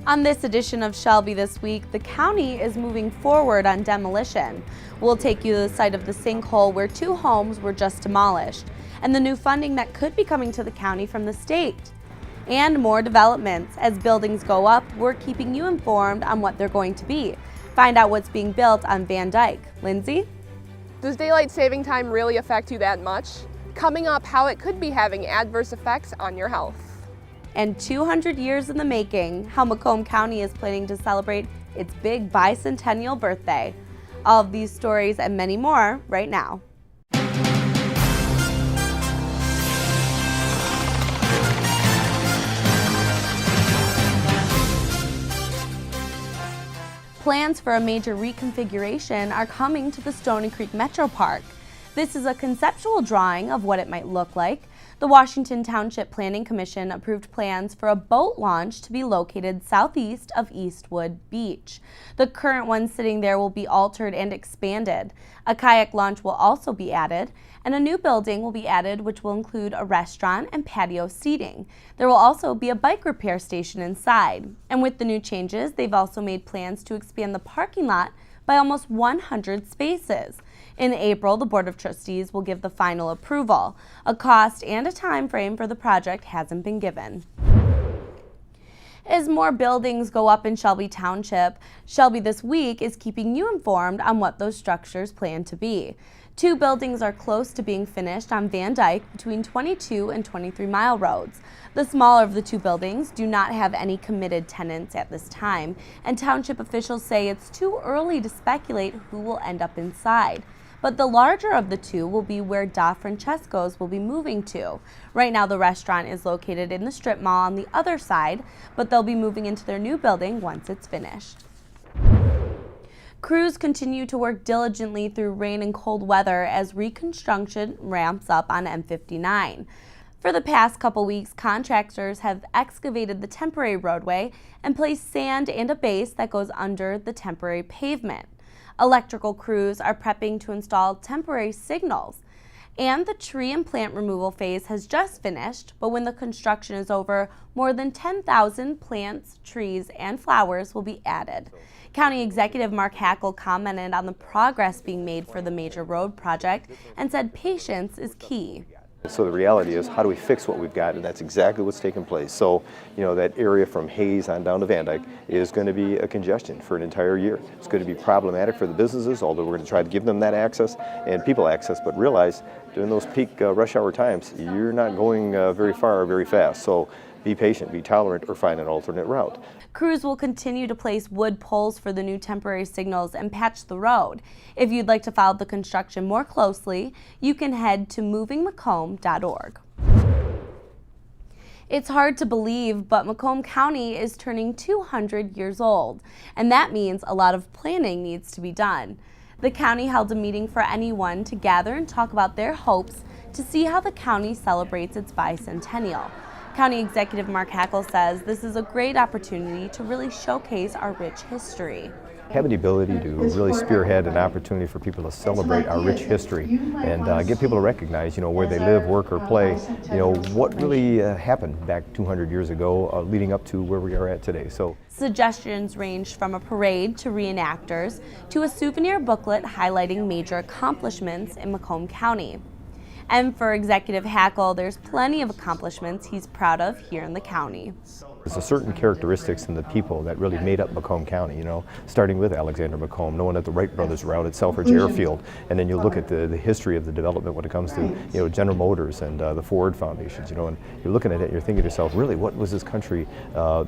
On this edition of Shelby This Week, the county is moving forward on demolition. We'll take you to the site of the sinkhole where 2 homes were just demolished, and the new funding that could be coming to the county from the state. And more developments. As buildings go up, we're keeping you informed on what they're going to be. Find out what's being built on Van Dyke. Lindsay? Does daylight saving time really affect you that much? Coming up, how it could be having adverse effects on your health. And 200 years in the making, how Macomb County is planning to celebrate its big bicentennial birthday. All of these stories and many more right now. Plans for a major reconfiguration are coming to the Stony Creek Metro Park. This is a conceptual drawing of what it might look like. The Washington Township Planning Commission approved plans for a boat launch to be located southeast of Eastwood Beach. The current one sitting there will be altered and expanded. A kayak launch will also be added, and a new building will be added which will include a restaurant and patio seating. There will also be a bike repair station inside. And with the new changes, they've also made plans to expand the parking lot by almost 100 spaces. In April, the Board of Trustees will give the final approval. A cost and a time frame for the project hasn't been given. As more buildings go up in Shelby Township, Shelby This Week is keeping you informed on what those structures plan to be. 2 buildings are close to being finished on Van Dyke between 22 and 23 Mile roads. The smaller of the 2 buildings do not have any committed tenants at this time, and township officials say it's too early to speculate who will end up inside. But the larger of the 2 will be where Da Francesco's will be moving to. Right now the restaurant is located in the strip mall on the other side, but they'll be moving into their new building once it's finished. Crews continue to work diligently through rain and cold weather as reconstruction ramps up on M59. For the past couple weeks, contractors have excavated the temporary roadway and placed sand and a base that goes under the temporary pavement. Electrical crews are prepping to install temporary signals. And the tree and plant removal phase has just finished, but when the construction is over, more than 10,000 plants, trees, and flowers will be added. County Executive Mark Hackel commented on the progress being made for the major road project and said patience is key. So the reality is, how do we fix what we've got? And that's exactly what's taking place. So, that area from Hayes on down to Van Dyke is going to be a congestion for an entire year. It's going to be problematic for the businesses, although we're going to try to give them that access and people access, but realize during those peak rush hour times, you're not going very far or very fast. So be patient, be tolerant, or find an alternate route. Crews will continue to place wood poles for the new temporary signals and patch the road. If you'd like to follow the construction more closely, you can head to movingmacomb.org. It's hard to believe, but Macomb County is turning 200 years old, and that means a lot of planning needs to be done. The county held a meeting for anyone to gather and talk about their hopes to see how the county celebrates its bicentennial. County Executive Mark Hackel says this is a great opportunity to really showcase our rich history. Having the ability to really spearhead an opportunity for people to celebrate our rich history and get people to recognize, where they live, work, or play, what really happened back 200 years ago, leading up to where we are at today. So suggestions ranged from a parade to reenactors to a souvenir booklet highlighting major accomplishments in Macomb County. And for Executive Hackel, there's plenty of accomplishments he's proud of here in the county. There's a certain characteristics in the people that really made up Macomb County, starting with Alexander Macomb, knowing that the Wright brothers were out at Selfridge Airfield, and then you look at the history of the development when it comes to General Motors and the Ford foundations, and you're looking at it and you're thinking to yourself, really, what was this country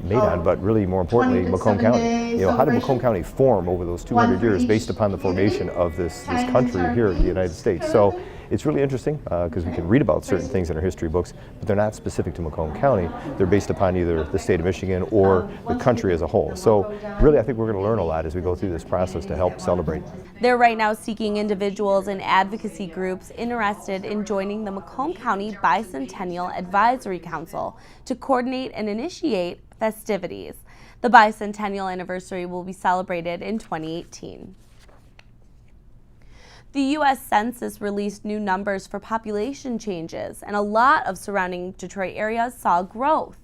made on, but really more importantly, Macomb County. How did Macomb County form over those 200 years based upon the formation of this country here in the United States? So it's really interesting because we can read about certain things in our history books, but they're not specific to Macomb County. They're based upon either the state of Michigan or the country as a whole. So really, I think we're going to learn a lot as we go through this process to help celebrate. They're right now seeking individuals and advocacy groups interested in joining the Macomb County Bicentennial Advisory Council to coordinate and initiate festivities. The bicentennial anniversary will be celebrated in 2018. The U.S. Census released new numbers for population changes, and a lot of surrounding Detroit areas saw growth.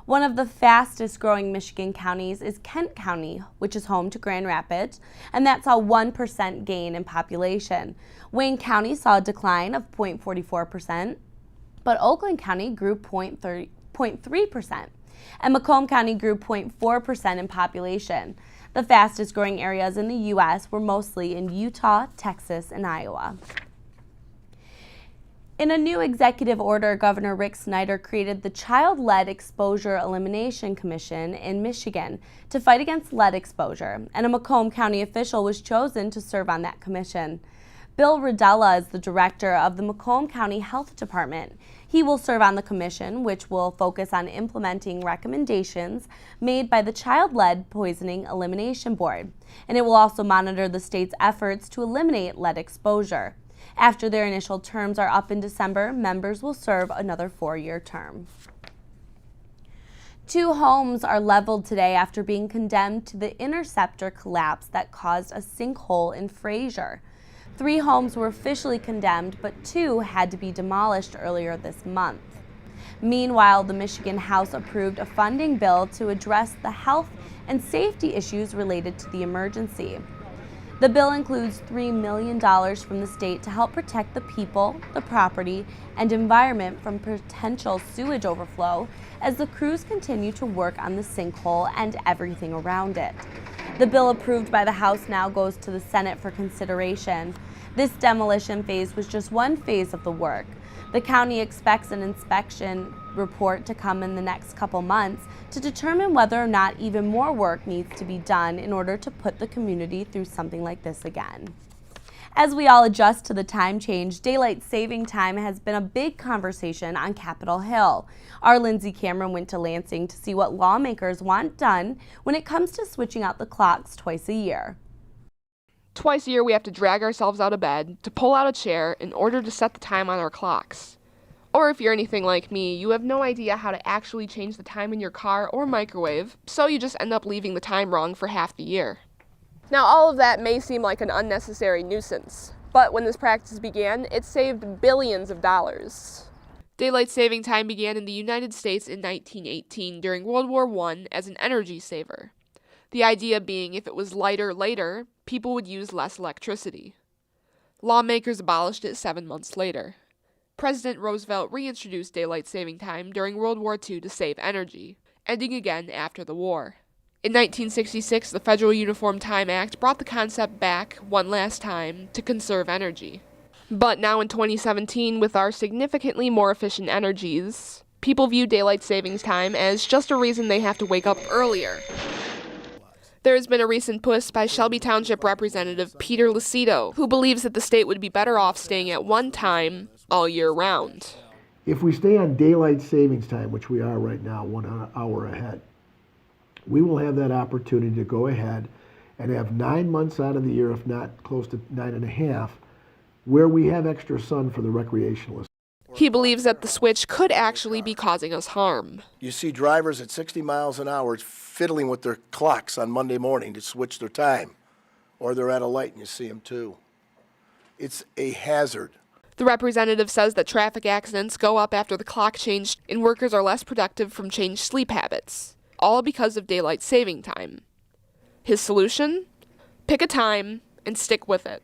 One of the fastest growing Michigan counties is Kent County, which is home to Grand Rapids, and that saw 1% gain in population. Wayne County saw a decline of 0.44%, but Oakland County grew 0.3%, and Macomb County grew 0.4% in population. The fastest growing areas in the U.S. were mostly in Utah, Texas, and Iowa. In a new executive order, Governor Rick Snyder created the Child Lead Exposure Elimination Commission in Michigan to fight against lead exposure, and a Macomb County official was chosen to serve on that commission. Bill Rodella is the director of the Macomb County Health Department. He will serve on the commission, which will focus on implementing recommendations made by the Child Lead Poisoning Elimination Board, and it will also monitor the state's efforts to eliminate lead exposure. After their initial terms are up in December, members will serve another 4-year term. 2 homes are leveled today after being condemned to the interceptor collapse that caused a sinkhole in Fraser. 3 homes were officially condemned, but 2 had to be demolished earlier this month. Meanwhile, the Michigan House approved a funding bill to address the health and safety issues related to the emergency. The bill includes $3 million from the state to help protect the people, the property, and environment from potential sewage overflow as the crews continue to work on the sinkhole and everything around it. The bill approved by the House now goes to the Senate for consideration. This demolition phase was just one phase of the work. The county expects an inspection report to come in the next couple months to determine whether or not even more work needs to be done in order to put the community through something like this again. As we all adjust to the time change, daylight saving time has been a big conversation on Capitol Hill. Our Lindsay Cameron went to Lansing to see what lawmakers want done when it comes to switching out the clocks twice a year. Twice a year we have to drag ourselves out of bed to pull out a chair in order to set the time on our clocks. Or if you're anything like me, you have no idea how to actually change the time in your car or microwave, so you just end up leaving the time wrong for half the year. Now, all of that may seem like an unnecessary nuisance, but when this practice began, it saved billions of dollars. Daylight saving time began in the United States in 1918 during World War I as an energy saver. The idea being if it was lighter later, people would use less electricity. Lawmakers abolished it 7 months later. President Roosevelt reintroduced daylight saving time during World War II to save energy, ending again after the war. In 1966, the Federal Uniform Time Act brought the concept back one last time to conserve energy. But now in 2017, with our significantly more efficient energies, people view daylight savings time as just a reason they have to wake up earlier. There has been a recent push by Shelby Township Representative Peter Lucido, who believes that the state would be better off staying at one time all year round. If we stay on daylight savings time, which we are right now, 1 hour ahead, we will have that opportunity to go ahead and have 9 months out of the year, if not close to 9.5, where we have extra sun for the recreationalists. He believes that the switch could actually be causing us harm. You see drivers at 60 miles an hour fiddling with their clocks on Monday morning to switch their time. Or they're at a light and you see them too. It's a hazard. The representative says that traffic accidents go up after the clock changed and workers are less productive from changed sleep habits, all because of daylight saving time. His solution? Pick a time and stick with it.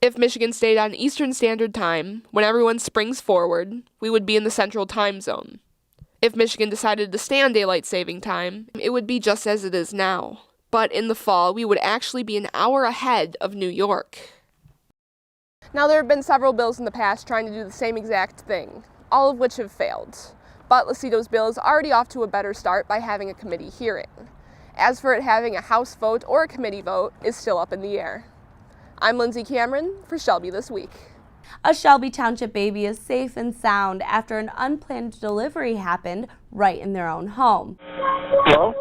If Michigan stayed on Eastern Standard Time, when everyone springs forward, we would be in the Central Time Zone. If Michigan decided to stay on daylight saving time, it would be just as it is now. But in the fall, we would actually be an hour ahead of New York. Now, there have been several bills in the past trying to do the same exact thing, all of which have failed. But Lucido's bill is already off to a better start by having a committee hearing. As for it having a House vote or a committee vote is still up in the air. I'm Lindsay Cameron for Shelby This Week. A Shelby Township baby is safe and sound after an unplanned delivery happened right in their own home. Hello?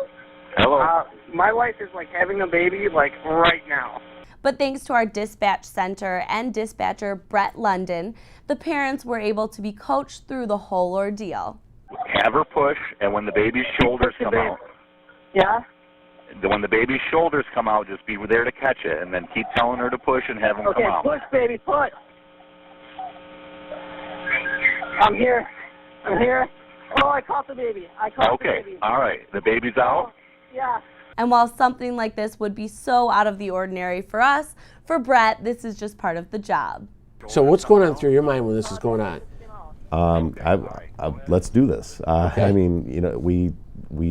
Hello. My wife is having a baby right now. But thanks to our dispatch center and dispatcher Brett London, the parents were able to be coached through the whole ordeal. Have her push, and when the baby's shoulders come out. Yeah? When the baby's shoulders come out, just be there to catch it, and then keep telling her to push and have them come out. Okay, push, baby, push. I'm here. No, I caught the baby. The Okay, baby. all right. The baby's out? Yeah. And while something like this would be so out of the ordinary for us, for Brett, this is just part of the job. So what's going on through your mind when this is going on? Let's do this. Okay. I mean, you know, we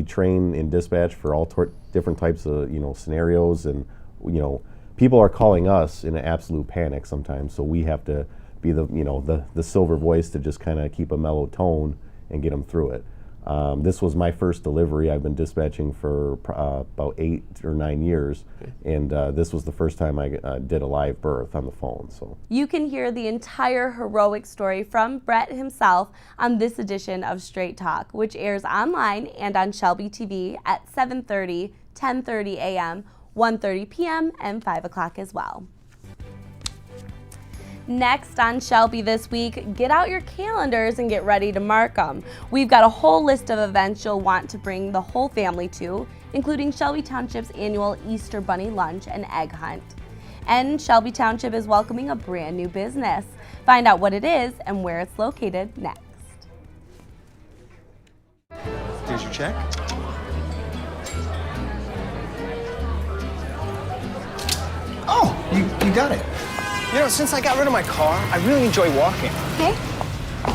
train in dispatch for all different types of, you know, scenarios, and, you know, people are calling us in an absolute panic sometimes, so we have to be the, you know, the silver voice to just kind of keep a mellow tone and get them through it. This was my first delivery. I've been dispatching for about 8 or 9 years, and this was the first time I did a live birth on the phone. So You can hear the entire heroic story from Brett himself on this edition of Straight Talk, which airs online and on Shelby TV at 7:30, 10:30 a.m., 1:30 p.m., and 5 o'clock as well. Next on Shelby this week, get out your calendars and get ready to mark them. We've got a whole list of events you'll want to bring the whole family to, including Shelby Township's annual Easter Bunny Lunch and Egg Hunt. And Shelby Township is welcoming a brand new business. Find out what it is and where it's located next. Here's your check. Oh, you got it. You know, since I got rid of my car, I really enjoy walking. Okay.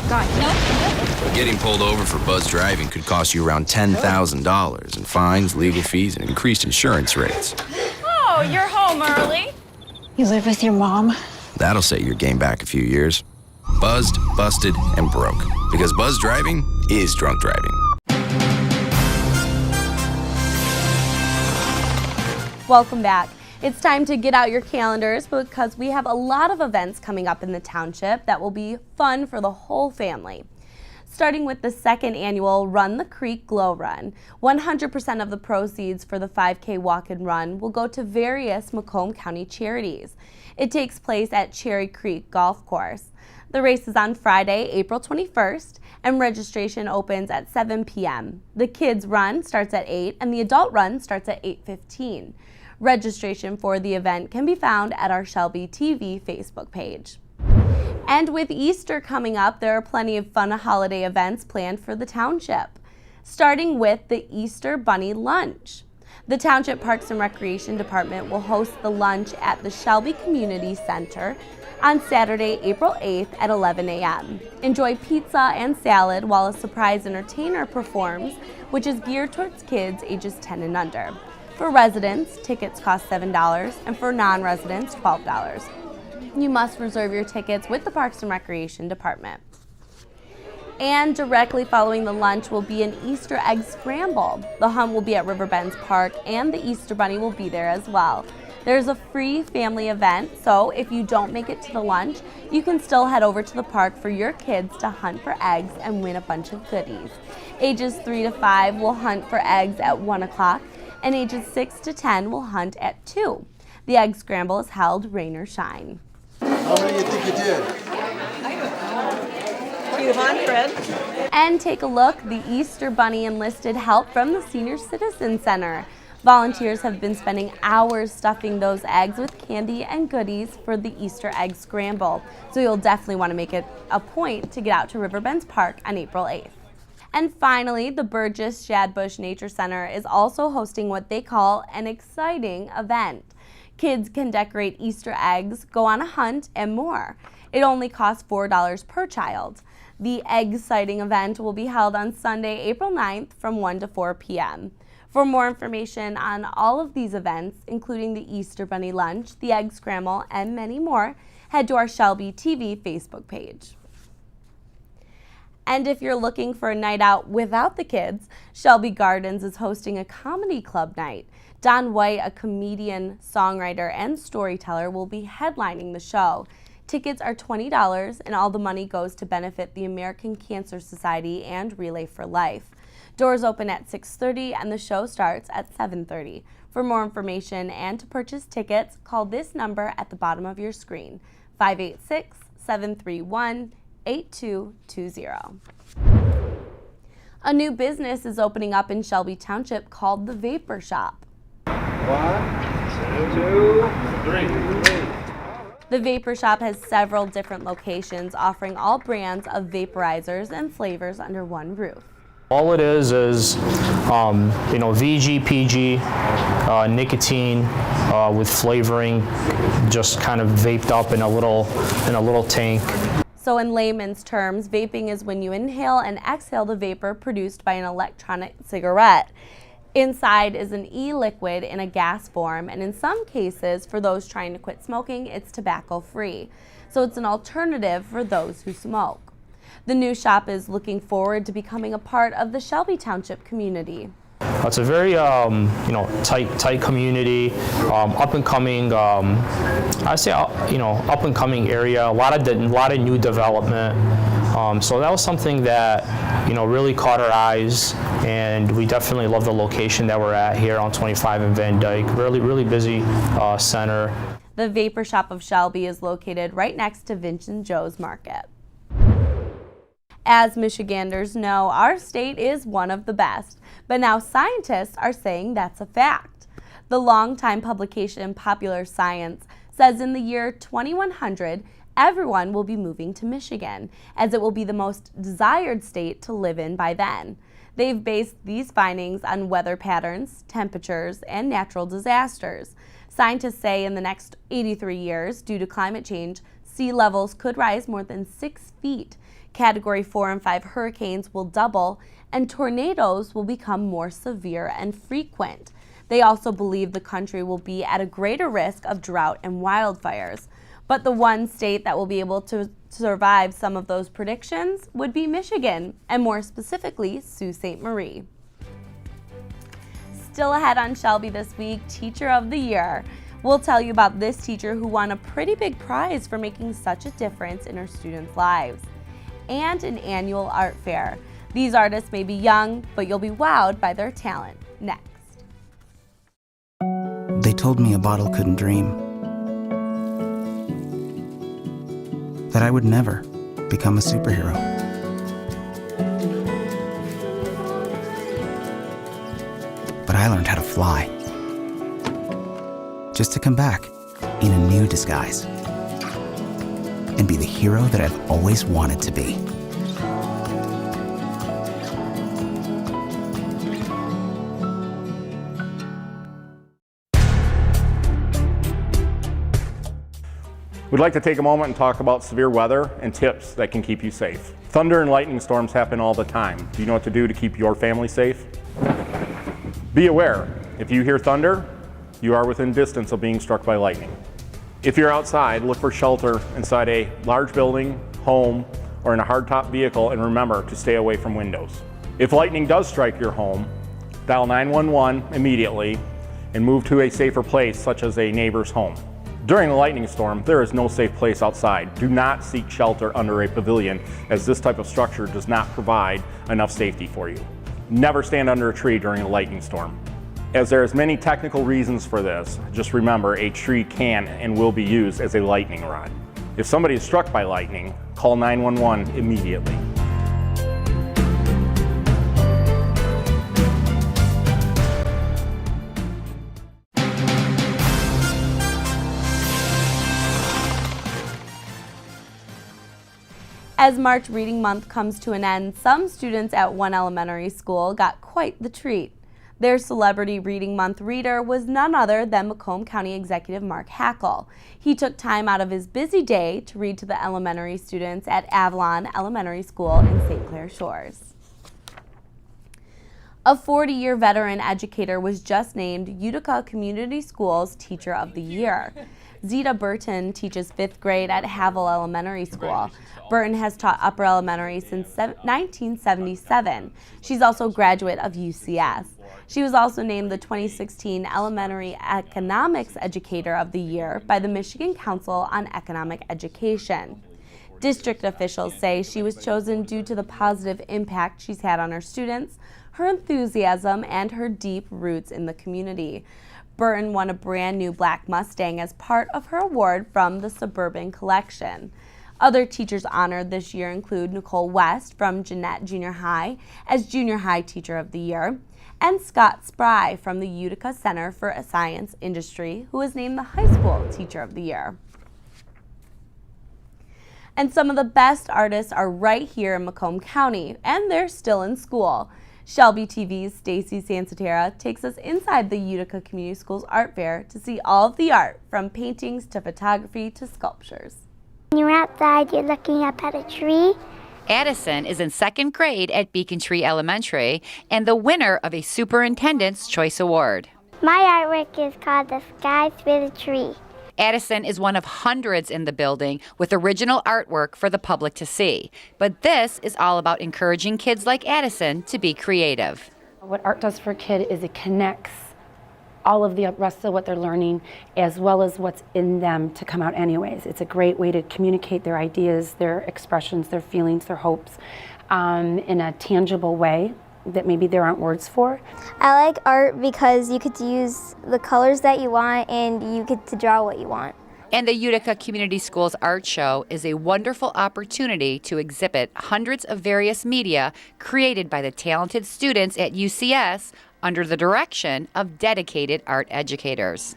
Got it. Getting pulled over for buzz driving could cost you around $10,000 in fines, legal fees, and increased insurance rates. Oh, you're home early. You live with your mom? That'll set your game back a few years. Buzzed, busted, and broke. Because buzz driving is drunk driving. Welcome back. It's time to get out your calendars because we have a lot of events coming up in the township that will be fun for the whole family. Starting with the second annual Run the Creek Glow Run. 100% of the proceeds for the 5K walk and run will go to various Macomb County charities. It takes place at Cherry Creek Golf Course. The race is on Friday, April 21st, and registration opens at 7 p.m. The kids run starts at 8 and the adult run starts at 8:15. Registration for the event can be found at our Shelby TV Facebook page. And with Easter coming up, there are plenty of fun holiday events planned for the township, starting with the Easter Bunny Lunch. The Township Parks and Recreation Department will host the lunch at the Shelby Community Center on Saturday, April 8th at 11 a.m. Enjoy pizza and salad while a surprise entertainer performs, which is geared towards kids ages 10 and under. For residents, tickets cost $7, and for non-residents, $12. You must reserve your tickets with the Parks and Recreation Department. And directly following the lunch will be an Easter egg scramble. The hunt will be at Riverbends Park, and the Easter Bunny will be there as well. There's a free family event, so if you don't make it to the lunch, you can still head over to the park for your kids to hunt for eggs and win a bunch of goodies. Ages 3 to 5 will hunt for eggs at 1 o'clock, and ages 6 to 10 will hunt at 2. The egg scramble is held rain or shine. How many do you think you did? I don't know. 200. And take a look, the Easter Bunny enlisted help from the Senior Citizen Center. Volunteers have been spending hours stuffing those eggs with candy and goodies for the Easter egg scramble. So you'll definitely want to make it a point to get out to Riverbends Park on April 8th. And finally, the Burgess Shadbush Nature Center is also hosting what they call an exciting event. Kids can decorate Easter eggs, go on a hunt, and more. It only costs $4 per child. The egg sighting event will be held on Sunday, April 9th from 1 to 4 p.m. For more information on all of these events, including the Easter Bunny Lunch, the Egg Scramble, and many more, head to our Shelby TV Facebook page. And if you're looking for a night out without the kids, Shelby Gardens is hosting a comedy club night. Don White, a comedian, songwriter, and storyteller, will be headlining the show. Tickets are $20, and all the money goes to benefit the American Cancer Society and Relay for Life. Doors open at 6:30 and the show starts at 7:30. For more information and to purchase tickets, call this number at the bottom of your screen, 586-731-8220. A new business is opening up in Shelby Township called the Vapor Shop. 1, 2, 3. The Vapor Shop has several different locations offering all brands of vaporizers and flavors under one roof. All it is VG, PG, nicotine with flavoring, just kind of vaped up in a little tank. So in layman's terms, vaping is when you inhale and exhale the vapor produced by an electronic cigarette. Inside is an e-liquid in a gas form, and in some cases, for those trying to quit smoking, it's tobacco-free. So it's an alternative for those who smoke. The new shop is looking forward to becoming a part of the Shelby Township community. It's a very tight community, up and coming. I say up and coming area. A lot of new development. So that was something that really caught our eyes, and we definitely love the location that we're at here on 25 in Van Dyke. Really busy center. The Vapor Shop of Shelby is located right next to Vincent Joe's Market. As Michiganders know, our state is one of the best, but now scientists are saying that's a fact. The longtime publication Popular Science says in the year 2100, everyone will be moving to Michigan, as it will be the most desired state to live in by then. They've based these findings on weather patterns, temperatures, and natural disasters. Scientists say in the next 83 years, due to climate change, sea levels could rise more than 6 feet. Category 4 and 5 hurricanes will double, and tornadoes will become more severe and frequent. They also believe the country will be at a greater risk of drought and wildfires. But the one state that will be able to survive some of those predictions would be Michigan, and more specifically, Sault Ste. Marie. Still ahead on Shelby this week, Teacher of the Year. We'll tell you about this teacher who won a pretty big prize for making such a difference in her students' lives. And an annual art fair. These artists may be young, but you'll be wowed by their talent. Next. They told me a bottle couldn't dream. That I would never become a superhero. But I learned how to fly. Just to come back in a new disguise. And be the hero that I've always wanted to be. We'd like to take a moment and talk about severe weather and tips that can keep you safe. Thunder and lightning storms happen all the time. Do you know what to do to keep your family safe? Be aware, if you hear thunder, you are within distance of being struck by lightning. If you're outside, look for shelter inside a large building, home, or in a hardtop vehicle, and remember to stay away from windows. If lightning does strike your home, dial 911 immediately and move to a safer place, such as a neighbor's home. During a lightning storm, there is no safe place outside. Do not seek shelter under a pavilion, as this type of structure does not provide enough safety for you. Never stand under a tree during a lightning storm. As there is many technical reasons for this, just remember a tree can and will be used as a lightning rod. If somebody is struck by lightning, call 911 immediately. As March Reading Month comes to an end, some students at one elementary school got quite the treat. Their Celebrity Reading Month reader was none other than Macomb County Executive Mark Hackle. He took time out of his busy day to read to the elementary students at Avalon Elementary School in St. Clair Shores. A 40-year veteran educator was just named Utica Community Schools Teacher of the Year. Zeta Burton teaches 5th grade at Havel Elementary School. Burton has taught upper elementary since 1977. She's also a graduate of UCS. She was also named the 2016 Elementary Economics Educator of the Year by the Michigan Council on Economic Education. District officials say she was chosen due to the positive impact she's had on her students, her enthusiasm, and her deep roots in the community. Burton won a brand new black Mustang as part of her award from the Suburban Collection. Other teachers honored this year include Nicole West from Jeanette Junior High as Junior High Teacher of the Year, and Scott Spry from the Utica Center for Science Industry, who was named the High School Teacher of the Year. And some of the best artists are right here in Macomb County, and they're still in school. Shelby TV's Stacy Sansatera takes us inside the Utica Community Schools Art Fair to see all of the art, from paintings to photography to sculptures. When you're outside, you're looking up at a tree. Addison is in 2nd grade at Beacon Tree Elementary and the winner of a Superintendent's Choice Award. My artwork is called The Sky Through the Tree. Addison is one of hundreds in the building with original artwork for the public to see. But this is all about encouraging kids like Addison to be creative. What art does for a kid is it connects all of the rest of what they're learning as well as what's in them to come out anyways. It's a great way to communicate their ideas, their expressions, their feelings, their hopes in a tangible way that maybe there aren't words for. I like art because you get to use the colors that you want and you get to draw what you want. And the Utica Community Schools Art Show is a wonderful opportunity to exhibit hundreds of various media created by the talented students at UCS under the direction of dedicated art educators.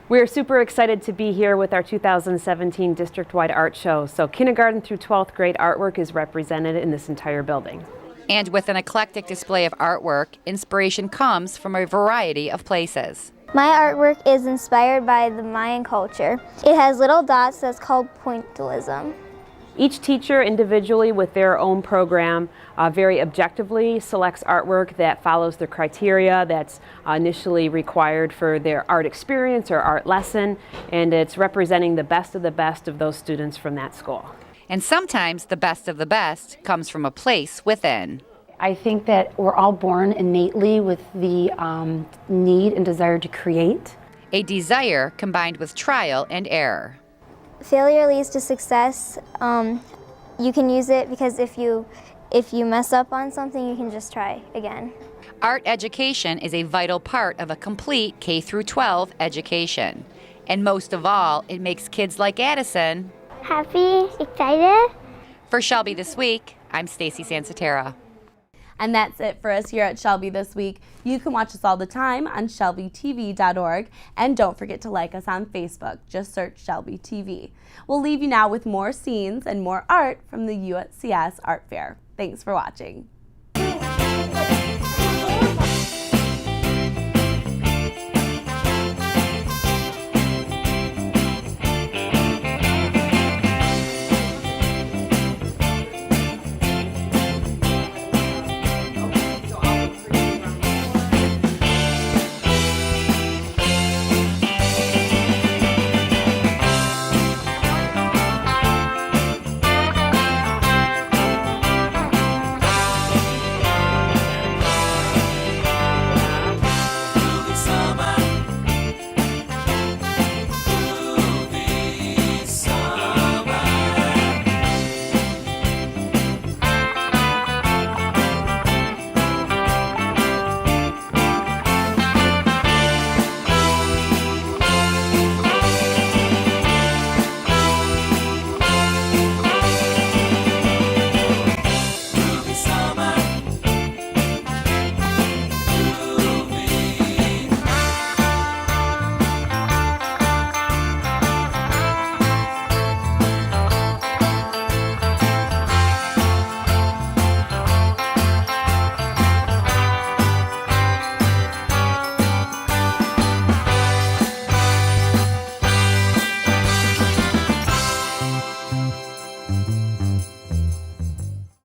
We're super excited to be here with our 2017 district-wide art show. So kindergarten through 12th grade artwork is represented in this entire building. And with an eclectic display of artwork, inspiration comes from a variety of places. My artwork is inspired by the Mayan culture. It has little dots that's called pointillism. Each teacher individually with their own program very objectively selects artwork that follows the criteria that's initially required for their art experience or art lesson, and it's representing the best of those students from that school. And sometimes the best comes from a place within. I think that we're all born innately with the need and desire to create. A desire combined with trial and error. Failure leads to success. You can use it because if you mess up on something, you can just try again. Art education is a vital part of a complete K-12 education. And most of all, it makes kids like Addison happy, excited. For Shelby This Week, I'm Stacy Sansatera. And that's it for us here at Shelby This Week. You can watch us all the time on shelbytv.org. And don't forget to like us on Facebook. Just search Shelby TV. We'll leave you now with more scenes and more art from the UCS Art Fair. Thanks for watching.